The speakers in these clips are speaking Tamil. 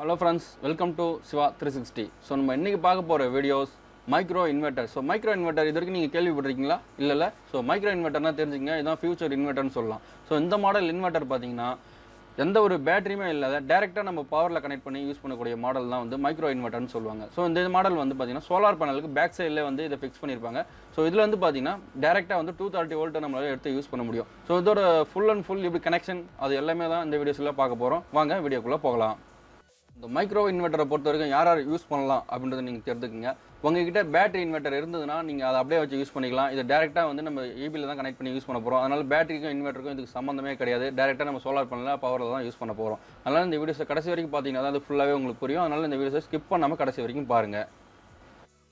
Hello friends, welcome to SIVA360. So நம்ம இன்னைக்கு பார்க்க போற videos micro inverter. So micro inverter இதற்கு நீங்கள் கேள்விப்பட்டிருக்கீங்களா? இல்லை. ஸோ மைக்ரோ இன்வெர்ட்டர்னா தெரிஞ்சுங்க, இதுதான் ஃபியூச்சர் இன்வெர்ட்டர்னு சொல்லலாம். ஸோ இந்த மாடல் இன்வெர்ட்டர் பார்த்தீங்கன்னா எந்த ஒரு பேட்டரியுமே இல்லாத டேரெக்டாக நம்ம பவரில் கனெக்ட் பண்ணி யூஸ் பண்ணக்கூடிய மாடல் தான் வந்து மைக்ரோ இன்வெர்ட்டர்னு சொல்லுவாங்க. ஸோ இந்த மாடல் வந்து பார்த்தீங்கன்னா சோலார் பேனலுக்கு பேக் சைடில் வந்து இதை ஃபிக்ஸ் பண்ணியிருப்பாங்க. ஸோ இதில் வந்து பார்த்தீங்கன்னா டேரெக்டாக வந்து 230 வோல்ட்டை நம்மளால் எடுத்து யூஸ் பண்ண முடியும். ஸோ இதோட ஃபுல் அண்ட் ஃபுல் இப்படி கனெக்ஷன் அது எல்லாமே தான் இந்த வீடியோஸில் பார்க்க போகிறோம். வாங்க வீடியோக்குள்ளே போகலாம். இந்த மைக்ரோ இன்வெர்ட்டரை பொறுத்த வரைக்கும் யார் யூஸ் பண்ணலாம் அப்படின்றத நீங்கள் தெரிஞ்சுக்கங்க. உங்ககிட்ட பேட்டரி இன்வெர்ட்டர் இருந்ததுன்னா நீங்கள் அதை அப்படியே வச்சு யூஸ் பண்ணிக்கலாம். இதை டேரெக்டாக வந்து நம்ம ஈபியில் தான் கனெக்ட் பண்ணி யூஸ் பண்ண போகிறோம். அதனால் பேட்டரிக்கும் இன்வெர்ட்டருக்கும் இதுக்கு சம்மந்தமே கிடையாது. டேரெக்டாக நம்ம சோலார் பேனலில் பவரில் தான் யூஸ் பண்ண போகிறோம். அதனால் இந்த வீடியோஸை கடைசி வரைக்கும் பார்த்தீங்கன்னா தான் அது ஃபுல்லாகவே உங்களுக்கு புரியும். அதனால் இந்த வீடியோஸை ஸ்கிப் பண்ணாமல் கடைசி வரைக்கும் பாருங்கள்.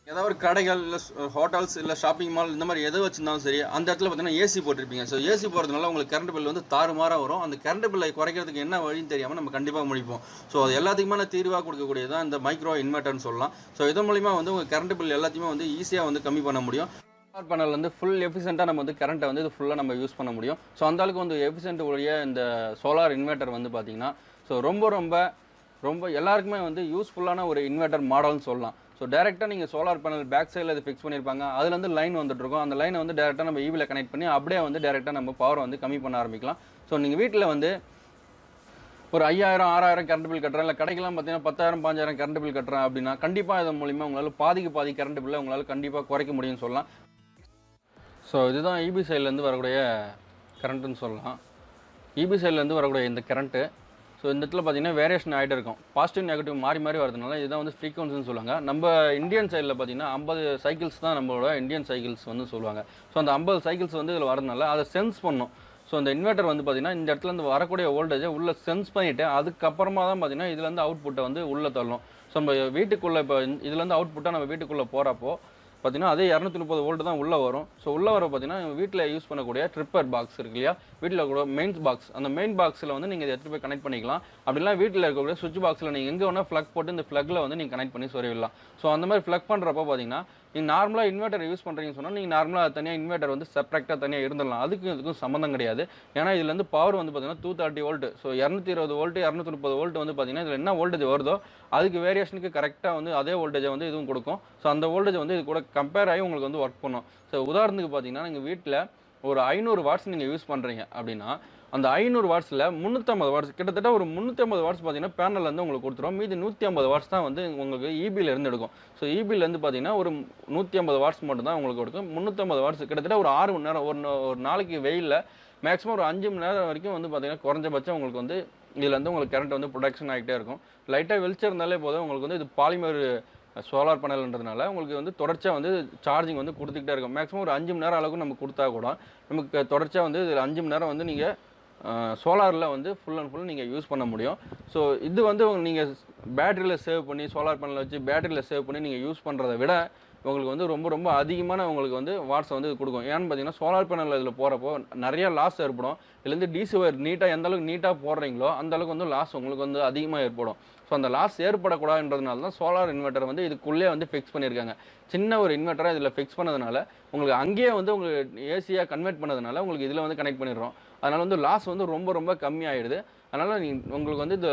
ஏதாவது ஒரு கடைகள் இல்லை ஹோட்டல்ஸ் இல்லை ஷாப்பிங் மால் இந்த மாதிரி எது வச்சுருந்தாலும் சரி, அந்த இடத்துல பார்த்தீங்கன்னா ஏசி போட்டிருப்பீங்க. ஸோ ஏசி போகிறதுனால உங்களுக்கு கரண்ட் பில் வந்து தாறுமாறாக வரும். அந்த கரண்ட் பில்லை குறைக்கிறதுக்கு என்ன வழின்னு தெரியாமல் நம்ம கண்டிப்பாக முடிப்போம். ஸோ அது எல்லாத்துக்குமான தீர்வாக கொடுக்கக்கூடியது தான் இந்த மைக்ரோ இன்வெர்ட்டர்னு சொல்லலாம். ஸோ இதன் மூலிமா வந்து உங்கள் கரண்ட் பில் எல்லாத்தையுமே வந்து ஈஸியாக வந்து கம்மி பண்ண முடியும். சோலார் பேனல் வந்து ஃபுல் எஃபிஷியண்ட்டாக நம்ம வந்து கரண்ட்டை வந்து இது ஃபுல்லாக நம்ம யூஸ் பண்ண முடியும். ஸோ அந்த அளவுக்கு வந்து எஃபிஷியன்ட் உடைய இந்த சோலார் இன்வெர்ட்டர் வந்து பார்த்தீங்கன்னா ஸோ ரொம்ப எல்லாருக்குமே வந்து யூஸ்ஃபுல்லான ஒரு இன்வெர்ட்டர் மாடல்னு சொல்லலாம். ஸோ டேரெக்டாக நீங்கள் சோலார் பேனல் பேக் சைடில் அது ஃபிக்ஸ் பண்ணியிருப்பாங்க. அதுலேருந்து லைன் வந்துட்டுருக்கும். அந்த லைனை வந்து டேரெக்டாக நம்ம ஈவியில் கனெக்ட் பண்ணி அப்படியே வந்து டேரெக்டாக நம்ம பவரை வந்து கம்மி பண்ண ஆரம்பிக்கலாம். ஸோ நீங்கள் வீட்டில் வந்து ஒரு 5000 6000 கரண்ட் பில் கட்டுறேன், இல்லை கடைக்கெல்லாம் பார்த்தீங்கன்னா 10,000 5000 கரண்ட் பில் கட்டுறேன் அப்படின்னா கண்டிப்பாக இதன் மூலிமா உங்களால் பாதி கரண்ட் பில்லை உங்களால் கண்டிப்பாக குறைக்க முடியும்னு சொல்லலாம். ஸோ இதுதான் இபி சைட்லேருந்து வரக்கூடிய கரண்ட்டுன்னு சொல்லலாம். இபி சைட்லேருந்து வரக்கூடிய இந்த கரண்ட்டு ஸோ இந்த இடத்துல பார்த்தீங்கன்னா வேரியேஷன் ஆகிட்டு இருக்கும். பாசிட்டிவ் நெகட்டிவ் மாறி வரதுனால இதுதான் வந்து ஃப்ரீக்வன்சின்னு சொல்லுவாங்க. நம்ம இந்தியன் சைடில் பார்த்தீங்கன்னா 50 சைக்கிள்ஸ் தான் நம்மளோட இந்தியன் சைக்கிள்ஸ் வந்து சொல்லுவாங்க. ஸோ அந்த 50 சைக்கிள்ஸ் வந்து இதில் வரதுனால அதை சென்ஸ் பண்ணும். ஸோ இந்த இன்வெர்ட்டர் வந்து பார்த்தீங்கன்னா இந்த இடத்துலேருந்து வரக்கூடிய வோல்டேஜை உள்ளே சென்ஸ் பண்ணிவிட்டு அதுக்கப்புறமா தான் பார்த்தீங்கன்னா இதுலேருந்து அவுட்புட்டை வந்து உள்ளே தள்ளும். ஸோ நம்ம வீட்டுக்குள்ளே இப்போ இதுலேருந்து அவுட்புட்டாக நம்ம வீட்டுக்குள்ளே போகிறப்போ பார்த்தீங்கன்னா அதே 230 வோல்ட் தான் உள்ளே வரும். ஸோ உள்ளே வர பார்த்தீங்கன்னா வீட்டில் யூஸ் பண்ணக்கூடிய ட்ரிப்பர் பாக்ஸ் இருக்கு இல்லையா, வீட்டில் கூட மெயின் பாக்ஸ், அந்த மெயின் பாக்ஸில் வந்து நீங்கள் எடுத்து போய் கனெக்ட் பண்ணிக்கலாம். அப்படிலாம் வீட்டில் இருக்கக்கூடிய சுவிட்ச் பாக்ஸில் நீங்கள் எங்கே வேணால் ஃப்ளக் போட்டு இந்த ஃப்ளக்கில் வந்து நீங்கள் கனெக்ட் பண்ணி சொருவிடலாம். ஸோ அந்த மாதிரி ஃப்ளக் பண்ணுறப்போ பார்த்தீங்கன்னா நீங்கள் நார்மலாக இன்வெர்ட்டர் யூஸ் பண்ணுறீங்கன்னு சொன்னால் நீங்கள் நார்மலாக தனியாக இன்வெர்ட்டர் வந்து செப்பரேட்டாக தனியாக இருந்துடலாம். இதுக்கும் சம்மந்தம் கிடையாது. ஏன்னா இதுலேருந்து பவர் வந்து பார்த்தீங்கன்னா 230 வோல்ட், ஸோ 220 வோல்ட் 230 வோல்ட் வந்து பார்த்தீங்கன்னா இதில் என்ன வோல்டேஜ் வருதோ அதுக்கு வேரியேஷனுக்கு கரெக்டாக வந்து அதே வோல்டேஜை வந்து இதுவும் கொடுக்கும். ஸோ அந்த வோல்டேஜ் வந்து இது கூட கம்பேர் ஆகி உங்களுக்கு வந்து ஒர்க் பண்ணும். ஸோ உதாரணத்துக்கு பார்த்தீங்கன்னா நீங்கள் வீட்டில் ஒரு 500 வாட்ஸ் நீங்கள் யூஸ் பண்ணுறீங்க அப்படின்னா அந்த 500 வாட்ஸில் 350 வாட்ஸ், கிட்டத்தட்ட ஒரு 350 வாட்ஸ் பார்த்தீங்கன்னா பேனல்லேருந்து உங்களுக்கு கொடுத்துரும். மீதி 150 வாட்ஸ் தான் வந்து உங்களுக்கு இபியிலேருந்து எடுக்கும். ஸோ இபியிலேருந்து பார்த்தீங்கன்னா ஒரு 150 வாட்ஸ் மட்டும் தான் உங்களுக்கு கொடுக்கும். 350 வாட்ஸ் கிட்டத்தட்ட ஒரு 6 மணி நேரம், ஒரு நாளைக்கு வெயிலில் மேக்ஸிமம் ஒரு 5 மணி நேரம் வரைக்கும் வந்து பார்த்தீங்கன்னா குறைஞ்சபட்சம் உங்களுக்கு வந்து இதுலேருந்து உங்களுக்கு கரண்ட் வந்து ப்ரொடக்ஷன் ஆகிட்டே இருக்கும். லைட்டாக வெளிச்சம் இருந்தாலே போதும் உங்களுக்கு வந்து இது பாலிமர் சோலார் பேனல்ன்றதுனால உங்களுக்கு வந்து தொடர்ச்சியாக வந்து சார்ஜிங் வந்து கொடுத்துக்கிட்டே இருக்கும். மேக்ஸிமம் ஒரு 5 மணி நேரம் அளவுக்கு நம்ம கொடுத்தா கூட நமக்கு தொடர்ச்சியாக வந்து இதில் 5 மணி நேரம் வந்து நீங்கள் சோலாரில் வந்து ஃபுல் அண்ட் ஃபுல் நீங்கள் யூஸ் பண்ண முடியும். ஸோ இது வந்து நீங்கள் பேட்டரியில் சேவ் பண்ணி சோலார் பேனலில் வச்சு பேட்டரியில் சேவ் பண்ணி நீங்கள் யூஸ் பண்ணுறதை விட உங்களுக்கு வந்து ரொம்ப அதிகமான உங்களுக்கு வந்து வாட்ஸை வந்து கொடுக்கும். ஏன்னு பார்த்தீங்கன்னா சோலார் பேனலில் இதில் போகிறப்போ நிறையா லாஸ் ஏற்படும். இதுலேருந்து டிசி ஒயர் நீட்டாக எந்த அளவுக்கு நீட்டாக போடுறீங்களோ அந்த அளவுக்கு வந்து லாஸ் உங்களுக்கு வந்து அதிகமாக ஏற்படும். ஸோ அந்த லாஸ் ஏற்படக்கூடாதுன்றதுனால தான் சோலார் இன்வெர்ட்டர் வந்து இதுக்குள்ளே வந்து ஃபிக்ஸ் பண்ணியிருக்காங்க. சின்ன ஒரு இன்வெர்ட்டராக இதில் ஃபிக்ஸ் பண்ணதுனால உங்களுக்கு அங்கேயே வந்து உங்களுக்கு ஏசியாக கன்வெர்ட் பண்ணதுனால உங்களுக்கு இதில் வந்து கனெக்ட் பண்ணிடுறோம். அதனால் வந்து லாஸ் வந்து ரொம்ப கம்மியாகிடுது. அதனால் உங்களுக்கு வந்து இந்த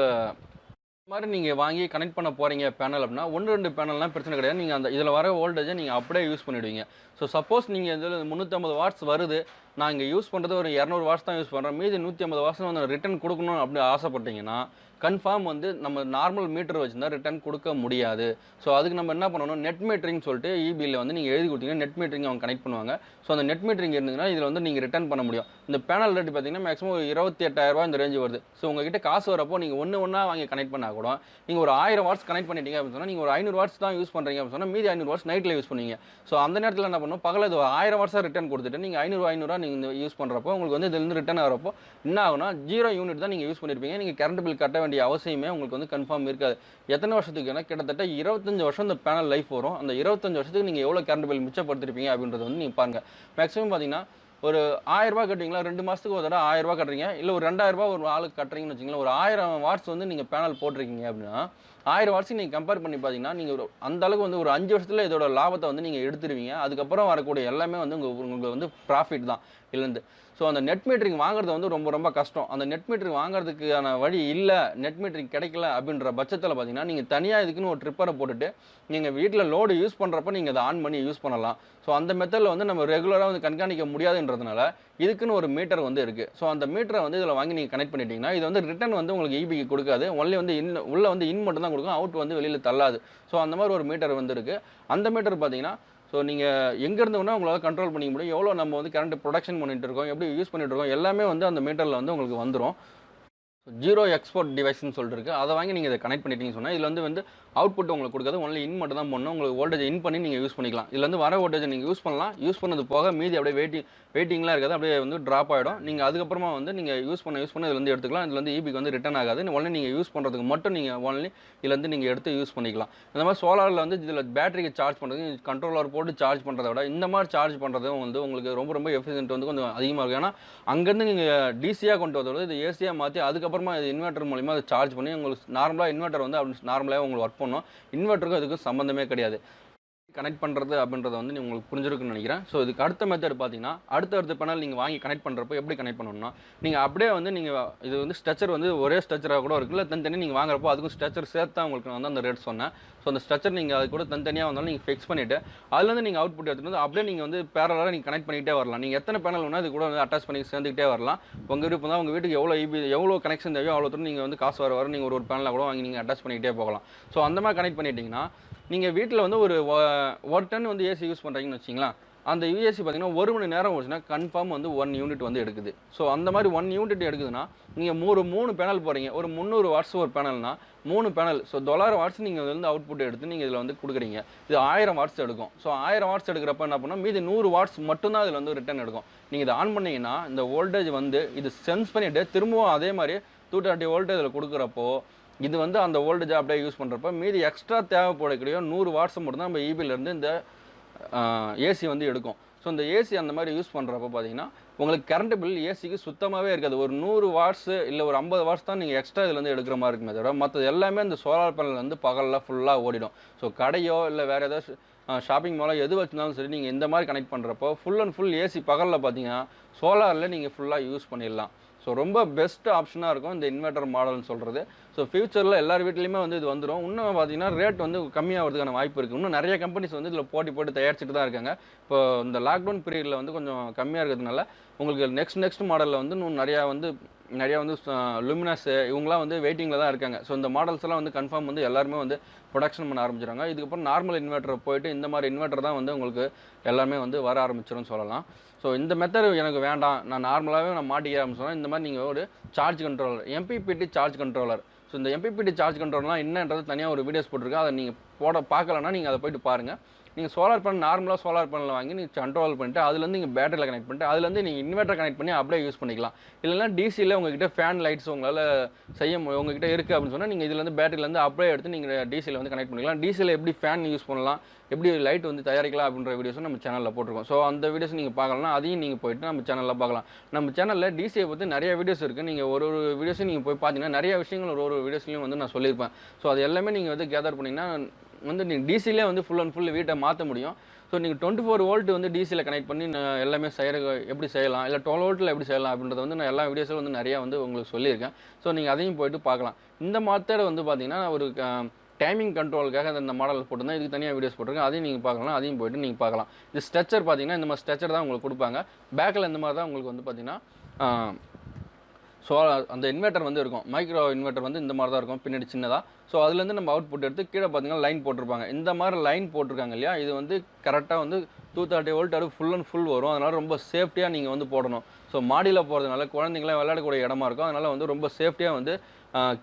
மாதிரி நீங்கள் வாங்கி கனெக்ட் பண்ண போகிறீங்க பேனல் அப்படின்னா 1-2 பேனல்லாம் பிரச்சனை கிடையாது. நீங்கள் அந்த இதில் வர வோல்டேஜை நீங்கள் அப்படியே யூஸ் பண்ணிவிடுவீங்க. ஸோ சப்போஸ் நீங்கள் இதில் 350 வாட்ஸ் வருது, நான் இங்கே யூஸ் பண்ணுறது ஒரு 200 வாட்ஸ் தான் யூஸ் பண்ணுறேன், மீதி 150 வாட்ஸ் வந்து ரிட்டர்ன் கொடுக்கணும் அப்படி ஆசைப்பட்டீங்கன்னா கன்ஃபார்ம் வந்து நம்ம நார்மல் மீட்டர் வச்சுருந்தா ரிட்டர்ன் கொடுக்க முடியாது. ஸோ அதுக்கு நம்ம என்ன பண்ணணும், நெட் மீட்டரிங் சொல்லிட்டு இபியில் வந்து நீங்கள் எழுதி கொடுத்தீங்கன்னா நெட் மீட்டரிங் அவங்க கனெக்ட் பண்ணுவாங்க. ஸோ அந்த நெட் மீட்டரிங் இருந்ததுன்னா இதில் வந்து நீங்கள் ரிட்டர்ன் பண்ண முடியும். இந்த பேனல் ரேட் பார்த்தீங்கன்னா மேக்ஸிமம் ஒரு 28,000 இந்த ரேஞ்சு வருது. ஸோ உங்ககிட்ட காசு வரப்போ நீங்கள் ஒன்றா வாங்கி கனெக்ட் பண்ணால் கூட நீங்கள் ஒரு 1000 வாட்ஸ் கனெக்ட் பண்ணிட்டீங்க அப்படின்னு சொன்னால் நீங்கள் ஒரு 500 வாட்ஸ் தான் யூஸ் பண்ணுறீங்க அப்படின்னு சொன்னால் மீதி 500 வாட்ஸ் நைட்டில் யூஸ் பண்ணுவீங்க. ஸோ அந்த நேரத்தில் என்ன பண்ணணும், பகல இது 1000 வாட்ஸாக ரிட்டர்ன் கொடுத்துட்டு நீங்கள் 500 நீங்கள் யூஸ் பண்ணுறப்போ உங்களுக்கு வந்து இதுலேருந்து ரிட்டர்ன் ஆகிறப்போ என்ன ஆகுனா 0 யூனிட் தான் நீங்கள் யூஸ் பண்ணியிருப்பீங்க. நீங்கள் கரண்ட் பில் கட்ட வேண்டிய அவசியமே உங்களுக்கு வந்து கன்ஃபார்ம் இருக்காது. எத்தனை வருஷத்துக்கு ஏன்னா கிட்டத்தட்ட 25 வருஷம் இந்த பேனல் லைஃப் வரும். அந்த 25 வருஷத்துக்கு நீங்கள் எவ்வளோ கரண்ட் பில் மிச்சப்படுத்திருப்பீங்க அப்படின்றது வந்து நீங்கள் பாருங்கள். மேக்ஸிமம் பார்த்தீங்கன்னா ஒரு 1000 ரூபாய் கட்டுறீங்களா, 2 மாதத்துக்கு ஒரு தடவை 1000 ரூபாய் கட்டுறீங்க, இல்லை ஒரு 2000 ரூபாய் ஒரு ஆளுக்கு கட்டுறீங்கன்னு வச்சிங்களேன், ஒரு 1000 வாட்ஸ் வந்து நீங்கள் பேனல் போட்டிருக்கீங்க அப்படின்னா 1000 வாட்ஸுக்கு நீங்கள் கம்பேர் பண்ணி பார்த்தீங்கன்னா நீங்கள் அந்த அளவுக்கு வந்து ஒரு 5 வருஷத்தில் இதோட லாபத்தை வந்து நீங்கள் எடுத்துருவீங்க. அதுக்கப்புறம் வரக்கூடிய எல்லாமே வந்து உங்களுக்கு வந்து ப்ராஃபிட் தான் இதுலேருந்து. ஸோ அந்த நெட் மீட்டரிங் வாங்குறது வந்து ரொம்ப ரொம்ப கஷ்டம். அந்த நெட் மீட்டரிங் வாங்குறதுக்கான வழி இல்லை, நெட் மீட்டரிங் கிடைக்கல அப்படின்ற பட்சத்தில் பார்த்தீங்கன்னா நீங்கள் தனியாக இதுக்குன்னு ஒரு ட்ரிப்பரை போட்டுட்டு நீங்கள் வீட்டில் லோடு யூஸ் பண்ணுறப்ப நீங்கள் அதை ஆன் பண்ணி யூஸ் பண்ணலாம். ஸோ அந்த மெத்தடில் வந்து நம்ம ரெகுலராக வந்து கண்காணிக்க முடியாதுன்றதுனால இதுக்குன்னு ஒரு மீட்டர் வந்து இருக்குது. ஸோ அந்த மீட்டரை வந்து இதில் வாங்கி நீங்கள் கனெக்ட் பண்ணிட்டீங்கன்னா இது வந்து ரிட்டர்ன் வந்து உங்களுக்கு ஈபிக்கு கொடுக்காது. ஒன்லி வந்து உள்ளே வந்து இன் மட்டும் தான் கொடுக்கும், அவுட் வந்து வெளியில் தள்ளாது. ஸோ அந்த மாதிரி ஒரு மீட்டர் வந்து இருக்குது. அந்த மீட்டர் பார்த்தீங்கன்னா ஸோ நீங்கள் எங்கேருந்து வேணால் உங்களால் கண்ட்ரோல் பண்ணிக்க முடியும். எவ்வளோ நம்ம வந்து கரண்ட் ப்ரொடக்ஷன் பண்ணிட்டு இருக்கோம், எப்படி யூஸ் பண்ணிட்டு இருக்கோம், எல்லாமே வந்து அந்த மீட்டரில் வந்து உங்களுக்கு வந்துடும். ஜீரோ எக்ஸ்போர்ட் டிவைஸ்னு சொல்லிட்டு இருக்கு. அதை வாங்கி நீங்கள் இதை கனெக்ட் பண்ணிட்டீங்கன்னு சொன்னால் இதில் வந்து அவுட்புட் உங்களுக்கு கொடுக்காது, ஒன்லி இன் மட்டும் தான் பண்ணணும். உங்களுக்கு வோல்டேஜ் இன் பண்ணி நீங்கள் யூஸ் பண்ணிக்கலாம். இதில் வந்து வர வோல்டேஜ் நீங்கள் யூஸ் பண்ணலாம். யூஸ் பண்ணது போக மீதி அப்படியே வெயிட்டிங்லாம் இருக்காது, அப்படியே வந்து ட்ராப் ஆகிடும். நீங்கள் அதுக்கப்புறமா வந்து நீங்கள் யூஸ் பண்ண இதில் வந்து எடுத்துக்கலாம். இதில் வந்து ஈபிக்கு வந்து ரிட்டர்ன் ஆகாது. ஒன்லி நீங்கள் யூஸ் பண்ணுறதுக்கு மட்டும் நீங்கள் ஒன்லி இதில் வந்து நீங்கள் எடுத்து யூஸ் பண்ணிக்கலாம். இந்த மாதிரி சோலாரில் வந்து இதில் பேட்டரிக்கு சார்ஜ் பண்ணுறது, கண்ட்ரோலர் போட்டு சார்ஜ் பண்ணுறத விட இந்த மாதிரி சார்ஜ் பண்ணுறதும் வந்து உங்களுக்கு ரொம்ப ரொம்ப எஃபிஷியன்ட் வந்து கொஞ்சம் அதிகமாக இருக்கும். ஏன்னா அங்கேருந்து நீங்கள் டிசியாக கொண்டு வரதோட இது ஏசியாக மாற்றி அதுக்கப்புறமா இது இன்வெர்ட்டர் மூலிமா அதை சார்ஜ் பண்ணி உங்களுக்கு நார்மலாக இன்வெர்ட்டர் வந்து அப்படி நார்மலாக உங்களுக்கு ஒர்க் பண்ணணும். இன்வெர்ட்டருக்கும் இதுக்கும் சம்மந்தமே கிடையாது. கனெக்ட் பண்ணுறது அப்படின்றத வந்து உங்களுக்கு புரிஞ்சிருக்குன்னு நினைக்கிறேன். ஸோ இதுக்கு அடுத்த மெத்தட் பார்த்தீங்கன்னா அடுத்த பேனல் நீங்கள் வாங்கி கனெக்ட் பண்ணுறப்போ எப்படி கனெக்ட் பண்ணணும்னா நீங்கள் அப்படியே வந்து நீங்கள் இது வந்து ஸ்ட்ரக்சர் வந்து ஒரே ஸ்ட்ரக்சராக கூட இருக்குல்ல, தனித்தனி நீங்கள் வாங்குறப்போ அதுக்கும் ஸ்ட்ரக்சர் சேர்த்து உங்களுக்கு வந்து அந்த ரேட் சொன்னேன். ஸோ அந்த ஸ்ட்ரக்சர் நீங்கள் அது கூட தனித்தனியாக வந்தாலும் நீங்கள் ஃபிக்ஸ் பண்ணிவிட்டு அதுலேருந்து நீங்கள் அவுட்புட் எடுத்துகிட்டு வந்து அப்படியே நீங்கள் வந்து பேரலாக நீங்கள் கனெக்ட் பண்ணிகிட்டே வரலாம். நீங்கள் எத்தனை பேனல் வேணால் இது கூட வந்து அட்டாச் பண்ணி சேர்ந்துக்கிட்டே வரலாம். உங்கள் விருப்பம் தான். உங்கள் வீட்டுக்கு எவ்வளோ கனெக்ஷன் தேவையோ அவ்வளோ தூரம் நீங்கள் வந்து காசு வர நீங்கள் ஒரு பேனலாக கூட வாங்கி நீங்கள் அட்டாச் பண்ணிக்கிட்டே போகலாம். ஸோ அந்த மாதிரி கனெக்ட் பண்ணிட்டீங்கன்னா நீங்கள் வீட்டில் வந்து ஒரு டன் வந்து ஏசி யூஸ் பண்ணுறீங்கன்னு வச்சிங்களா, அந்த யூஎஸ்சி பார்த்தீங்கன்னா 1 மணி நேரம் போச்சுன்னா கன்ஃபார்ம் வந்து 1 யூனிட் வந்து எடுக்குது. ஸோ அந்த மாதிரி 1 யூனிட் எடுக்குதுன்னா நீங்கள் 3 பேனல் போகிறீங்க, ஒரு 300 வாட்ஸ் ஒரு பேனல்னா 3 பேனல், ஸோ 900 வாட்ஸ் நீங்கள் வந்து அவுட்புட் எடுத்து நீங்கள் இதில் வந்து கொடுக்குறீங்க. இது 1000 வாட்ஸ் எடுக்கும். ஸோ 1000 வாட்ஸ் எடுக்கிறப்ப என்ன பண்ணால் மீதி 100 வாட்ஸ் மட்டும்தான் இதில் வந்து ரிட்டர்ன் எடுக்கும். நீங்கள் இதை ஆன் பண்ணிங்கன்னா இந்த வோல்டேஜ் வந்து இது சென்ஸ் பண்ணிவிட்டு திரும்பவும் அதே மாதிரி 230 வோல்டேஜ் இதில் கொடுக்குறப்போ இது வந்து அந்த வோல்டேஜை அப்படியே யூஸ் பண்ணுறப்ப மீதி எக்ஸ்ட்ரா தேவைப்படக்கூடிய 100 வாட்ஸ் மட்டும் தான் நம்ம ஈபிலேருந்து இந்த ஏசி வந்து எடுக்கும். ஸோ இந்த ஏசி அந்த மாதிரி யூஸ் பண்ணுறப்ப பார்த்தீங்கன்னா உங்களுக்கு கரண்ட் பில் ஏசிக்கு சுத்தமாகவே இருக்காது. ஒரு 100 வாட்ஸ் இல்லை ஒரு 50 வாட்ஸ் தான் நீங்கள் எக்ஸ்ட்ரா இதில் வந்து எடுக்கிற மாதிரி இருக்குமே தவிர மற்றது எல்லாமே இந்த சோலார் பேனல் வந்து பகலில் ஃபுல்லாக ஓடிடும். ஸோ கடையோ இல்லை வேறு ஏதாவது ஷாப்பிங் மாலோ எது வச்சுருந்தாலும் சரி நீங்கள் இந்த மாதிரி கனெக்ட் பண்ணுறப்போ ஃபுல் அண்ட் ஃபுல் ஏசி பகலில் பார்த்தீங்கன்னா சோலாரில் நீங்கள் ஃபுல்லாக யூஸ் பண்ணிடலாம். ஸோ ரொம்ப பெஸ்ட் ஆப்ஷனாக இருக்கும் இந்த இன்வெர்ட்டர் மாடல்னு சொல்கிறது. ஸோ ஃபியூச்சரில் எல்லார் வீட்லேயுமே வந்து இது வந்துடும். இன்னும் பார்த்தீங்கன்னா ரேட் வந்து கம்மியாகிறதுக்கான வாய்ப்பு இருக்குது. இன்னும் நிறைய கம்பெனிஸ் வந்து இதில் போட்டு தயாரிச்சுட்டு தான் இருக்காங்க. இப்போ இந்த லாக்டவுன் பீரியடில் வந்து கொஞ்சம் கம்மியாக இருக்கிறதுனால உங்களுக்கு நெக்ஸ்ட் மாடலில் வந்து இன்னும் நிறையா வந்து லுமினஸ் இவங்களாம் வந்து வெயிட்டிங்கில் தான் இருக்காங்க. ஸோ இந்த மாடல்ஸ் எல்லாம் வந்து கன்ஃபார்ம் வந்து எல்லாருமே வந்து ப்ரொடக்ஷன் பண்ண ஆரம்பிச்சிடுறாங்க. இதுக்கப்புறம் நார்மல் இன்வெர்ட்டர் போயிட்டு இந்த மாதிரி இன்வெர்ட்டர் தான் வந்து உங்களுக்கு எல்லாமே வந்து வர ஆரம்பிச்சிடும்னு சொல்லலாம். ஸோ இந்த மெத்தட் எனக்கு வேண்டாம், நான் நார்மலாகவே நான் மாட்டிக்க ஆரம்பிச்சோன்னா இந்த மாதிரி நீங்கள் ஒரு charge controller, MPPT charge controller. So இந்த MPPT சார்ஜ் கண்ட்ரோலர்லாம் என்னன்றது தனியாக ஒரு வீடியோஸ் போட்டிருக்கேன். அதை நீங்கள் பார்க்கலன்னா நீங்கள் அதை போய்ட்டு பாருங்கள். நீங்கள் சோலார் பேனல் நார்மலாக சோலார் பேனல் வாங்கி நீங்கள் கண்ட்ரோல் பண்ணிட்டு அதுலேருந்து நீங்கள் பேட்டரியில் கனெக்ட் பண்ணிட்டு அதுலேருந்து நீங்கள் இன்வெர்ட்டர் கனெக்ட் பண்ணி அப்படியே யூஸ் பண்ணிக்கலாம். இல்லைனா டிசியில் உங்ககிட்ட ஃபேன் லைட்ஸ் உங்களால் உங்ககிட்ட இருக்குது அப்படின்னு சொன்னால் நீங்கள் இதுலேருந்து பேட்டரியிலேருந்து அப்படியே எடுத்து நீங்கள் டிசியில் வந்து கனெக்ட் பண்ணிக்கலாம். டிசியில் எப்படி ஃபேன் யூஸ் பண்ணலாம், எப்படி லைட் வந்து தயாரிக்கலாம் அப்படின்ற வீடியோஸும் நம்ம சேனலில் போட்டிருக்கோம். ஸோ அந்த வீடியோஸ் நீங்கள் பார்க்கலன்னா அதையும் நீங்கள் போய்ட்டு நம்ம சேனலில் பார்க்கலாம். நம்ம சேனலில் டிசியை பற்றி நிறைய வீடியோஸ் இருக்குது. நீங்கள் ஒரு வீடியோஸும் நீங்கள் போய் பார்த்தீங்கன்னா நிறைய விஷயங்கள் ஒரு வீடியோஸ்லையும் வந்து நான் சொல்லியிருப்பேன். ஸோ அது எல்லாமே நீங்கள் வந்து கேதர் பண்ணிங்கன்னா வந்து நீங்கள் டிசிலே வந்து ஃபுல் அண்ட் ஃபுல் வீட்டை மாற்ற முடியும். ஸோ நீங்கள் 24 வோல்ட் வந்து டிசியில் கனெக்ட் பண்ணி எல்லாமே எப்படி செய்யலாம், இல்லை 12 வோல்ட்டில் எப்படி செய்யலாம் அப்படின்றத வந்து நான் எல்லா வீடியோஸில் வந்து நிறையா வந்து உங்களுக்கு சொல்லியிருக்கேன். ஸோ நீங்கள் அதையும் போய்ட்டு பார்க்கலாம். இந்த மெத்தட் வந்து பார்த்தீங்கன்னா ஒரு டைமிங் கண்ட்ரோலுக்காக இந்த மாடல் போட்டுருந்தேன். இதுக்கு தனியாக வீடியோஸ் போட்டிருக்கேன். அதையும் நீங்கள் பார்க்கலாம். அதையும் போய்ட்டு நீங்கள் பார்க்கலாம். இது ஸ்ட்ரக்சர் பார்த்தீங்கன்னா இந்த மாதிரி ஸ்ட்ரக்சர் தான் உங்களுக்கு கொடுப்பாங்க. பேக்கில் இந்த மாதிரி தான் உங்களுக்கு வந்து பார்த்தீங்கன்னா அந்த இன்வெர்ட்டர் வந்து இருக்கும். மைக்ரோ இன்வெர்ட்டர் வந்து இந்த மாதிரி தான் இருக்கும், பின்னாடி சின்னதாக. ஸோ அதுலேருந்து நம்ம அவுட்புட் எடுத்து கீழே பார்த்தீங்கன்னா லைன் போட்டிருப்பாங்க. இந்த மாதிரி லைன் போட்டிருக்காங்க இல்லையா, இது வந்து கரெக்டாக வந்து 230 வோல்ட் அது ஃபுல் அண்ட் ஃபுல் வரும். அதனால் ரொம்ப சேஃப்டியாக நீங்கள் வந்து போடணும். ஸோ மாடியில் போகிறதுனால குழந்தைங்களாம் விளையாடக்கூடிய இடமா இருக்கும். அதனால் வந்து ரொம்ப சேஃப்டியாக வந்து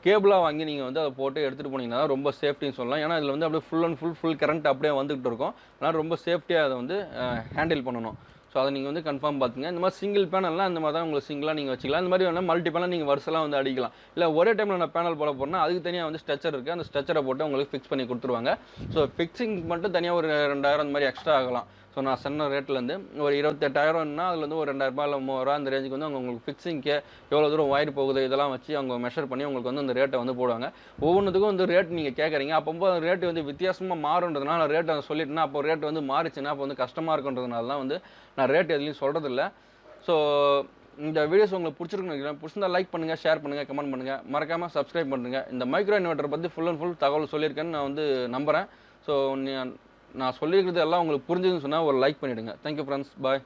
கேபிளாக வாங்கி நீங்கள் வந்து அதை போட்டு எடுத்துகிட்டு போனீங்கன்னா தான் ரொம்ப சேஃப்டின்னு சொல்லலாம். ஏன்னா இதில் வந்து அப்படியே ஃபுல் அண்ட் ஃபுல் கரண்ட் அப்படியே வந்துகிட்டு இருக்கும். அதனால் ரொம்ப சேஃப்டியாக அதை வந்து ஹேண்டில் பண்ணணும். ஸோ அதை நீங்கள் வந்து கன்ஃபார்ம் பார்த்துங்க. இந்த மாதிரி சிங்கிள் பேனல்லாம் இந்த மாதிரி தான் உங்களுக்கு சிங்கிளாக நீங்கள் வச்சுக்கலாம். இந்த மாதிரி வேணால் மல்டி பேனல் நீங்கள் வருஷலாம் வந்து அடிக்கலாம். இல்லை ஒரே டைமில் நான் பேனல் போட போகிறேன்னா அதுக்கு தனியாக வந்து ஸ்ட்ரக்சர் இருக்குது. அந்த ஸ்ட்ரக்சரை போட்டு உங்களுக்கு ஃபிக்ஸ் பண்ணி கொடுத்துருவாங்க. ஸோ ஃபிக்ஸிங் மட்டும் தனியாக ஒரு 2000 அந்த மாதிரி எக்ஸ்ட்ரா ஆகலாம். ஸோ நான் சொன்ன ரேட்லேருந்து ஒரு 28,000ன்னா அதில் வந்து ஒரு 2,000 இல்லை 3,000 அந்த ரேஞ்சுக்கு வந்து அவங்க உங்களுக்கு ஃபிக்ஸிங்க்கு எவ்வளோ தூரம் ஒயர் போகுது இதெல்லாம் வச்சு அவங்க மெஷர் பண்ணி உங்களுக்கு வந்து அந்த ரேட்டை வந்து போடுவாங்க. ஒவ்வொன்றுத்துக்கும் வந்து ரேட் நீங்கள் கேட்குறீங்க, அப்போ ரேட்டு வந்து வித்தியாசமாக மாறுன்றதுனால ரேட்டை சொல்லிட்டுனா அப்போ ரேட் வந்து மாறிச்சுன்னா அப்போ வந்து கஷ்டமாக இருக்குன்றதுனால தான் வந்து நான் ரேட் எதுலையும் சொல்கிறதில்ல. ஸோ இந்த வீடியோஸ் உங்களுக்கு பிடிச்சிருக்குன்னு நினைக்கிறேன். பிடிச்சிருந்தா லைக் பண்ணுங்கள், ஷேர் பண்ணுங்கள், கமெண்ட் பண்ணுங்கள், மறக்காமல் சப்ஸ்கிரைப் பண்ணுங்கள். இந்த மைக்ரோ இன்வெர்ட்டர் பற்றி ஃபுல் அண்ட் ஃபுல் தகவல் சொல்லியிருக்கேன்னு நான் வந்து நம்புகிறேன். ஸோ நான் சொல்லியிருக்கிறது எல்லாம் உங்களுக்கு புரிஞ்சுதுன்னு சொன்னால் ஒரு லைக் பண்ணிவிடுங்க. தேங்க்யூ ஃப்ரெண்ட்ஸ், பாய்.